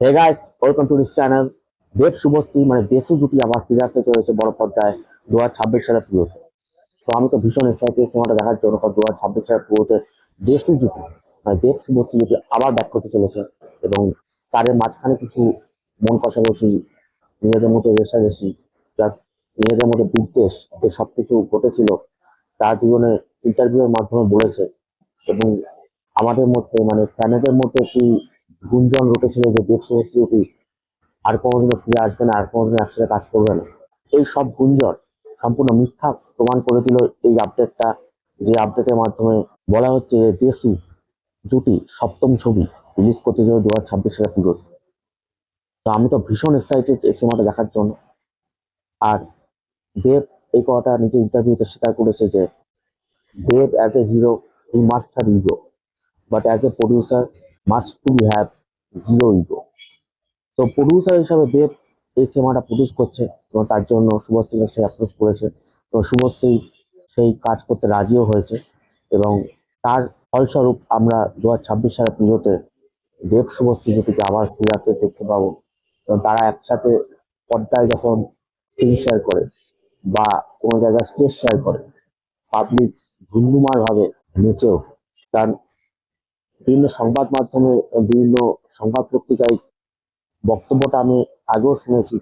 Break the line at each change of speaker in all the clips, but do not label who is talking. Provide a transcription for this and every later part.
Hey guys, welcome to this channel. Dev Subhashree মানে দেশি জুটি আবার ফিরে আসতে চলেছে বড় পর্দায় 2026 সালের পুরোতে। তো আমি তো ভীষণ এক্সাইটেড সিনেমাটা দেখার জন্য, কারণ 2026 সালের পুরোতে দেশি জুটি মানে দেব শুভশ্রী জুটি আবার ব্যাক করতে চলেছে। এবং তাদের মাঝখানে কিছু মন কষাকষি, নিজেদের মধ্যে রেষারেষি, প্লাস নিজেদের মধ্যে বিদ্বেষ, যে সবকিছু ঘটেছিল তার দুজনে ইন্টারভিউয়ের মাধ্যমে বলেছে। এবং আমাদের মধ্যে মানে ফ্যানেদের মধ্যে একটি গুঞ্জন উঠেছিল যে দেব শুভশ্রী আর কোনোদিনও ফিরে আসবে না, আর কোনোদিনও একসাথে কাজ করবে না। এই সব গুঞ্জন সম্পূর্ণ মিথ্যা প্রমাণ করে দিল এই আপডেটটা, যে আপডেটের মাধ্যমে বলা হচ্ছে যে দেশু জুটি সপ্তম ছবি রিলিজ করতে যাবে 2026 সালের পুজোতে। তো আমি তো ভীষণ এক্সাইটেড এই সিনেমাটা দেখার জন্য। আর দেব এই কথাটা নিজে ইন্টারভিউতে স্বীকার করেছে যে Dev as a hero he must have ego, but as a producer must to have zero ego. তো প্রডিউসার হিসাবে দেব এই সিনেমাটা প্রডিউস করছে এবং তার জন্য শুভশ্রীকে সে অ্যাপ্রোচ করেছে এবং শুভশ্রী সেই কাজ করতে রাজিও হয়েছে। এবং তার ফলস্বরূপ আমরা 2026 সালের পুজোতে দেব শুভশ্রী জুটিকে আবার ফিরে আসতে দেখতে পাবো। এবং তারা একসাথে পর্দায় যখন স্ক্রিন শেয়ার করে বা কোনো জায়গায় স্টেজ শেয়ার করে, পাবলিক ধুন্ধুমার ভাবে নেচে ওঠে। কারণ বিভিন্ন সংবাদ মাধ্যমে, বিভিন্ন সংবাদ পত্রিকায় বক্তব্যটা আমি আগেও শুনেছি,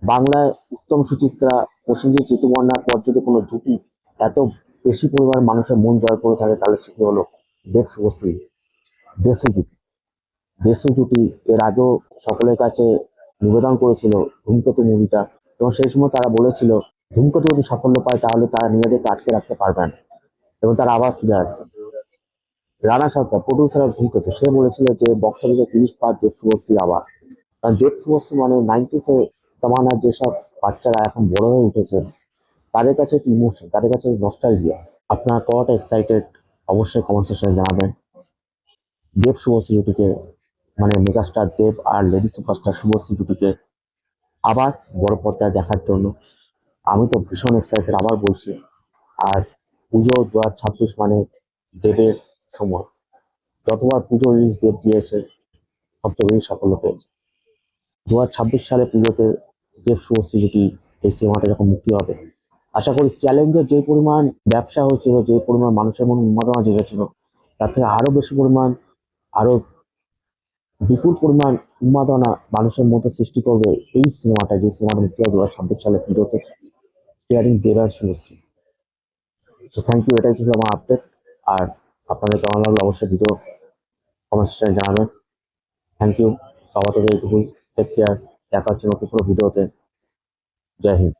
বাংলায় উত্তম সুচিত্রা, প্রসেনজিৎ, ঋতুপর্ণার পর যদি কোনো জুটি এত বেশি পরিমাণ মানুষের মন জয় করে থাকে, তাহলে সেটি হলো দেব শুভশ্রী দেশু জুটি। দেশু জুটি এর আগেও সকলের কাছে নিবেদন করেছিল ধূমকেতু মুভিটা, এবং সেই সময় তারা বলেছিল ধূমকেতু যদি সাফল্য পায় তাহলে তারা নিজেদেরকে আটকে রাখতে পারবেন এবং তারা আবার ফিরে আসবে। রানা সরকার, প্রডিউসার অফ ধূমকেতু, সে বলেছিল যে বক্স অফিসে 30 পার দেব শুভশ্রী আবার। কারণ দেব শুভশ্রী মানে 90s জামানার যেসব বাচ্চারা এখন বড় হয়ে উঠেছে, তাদের কাছে একটি ইমোশন, তাদের কাছে নস্টালজিয়া। আপনারা কতটা এক্সাইটেড অবশ্যই কমেন্ট সেকশনে জানাবেন দেব শুভশ্রী জুটিকে, মানে মেগাস্টার দেব আর লেডি সুপারস্টার শুভশ্রী জুটিকে আবার বড় পর্দায় দেখার জন্য। আমি তো ভীষণ এক্সাইটেড, আবার বলছি। আর পুজো 2026 মানে দেবের সময়। যতবার পুজো রিলিজ দেব দিয়েছে সবচেয়ে বেশি সাফল্য পেয়েছে। 2026 সালে পুজোতে দেব শুভশ্রী জুটি এই সিনেমাটা যখন মুক্তি হবে, আশা করি চ্যালেঞ্জের যে পরিমাণ ব্যবসা হয়েছিল, যে পরিমাণ মানুষের মনে উন্মাদনা জেগেছিল, তার থেকে আরো বেশি পরিমাণ, আরো বিপুল পরিমাণ উন্মাদনা মানুষের মধ্যে সৃষ্টি করবে এই সিনেমাটা, যে সিনেমাটা মুক্তি হবে 2026 সালে পুজোতে, steering Dev Subhashree. So thank you, এটাই ছিল আমার আপডেট। আর আপনাদের কেমন লাগলো অবশ্যই ভিডিও কমেন্ট সেকশনে জানাবেন। থ্যাংক ইউ, সবার থেকে এইটুকুই। টেক কেয়ার, দেখা হচ্ছে নতুন কোনো ভিডিওতে। জয় হিন্দ।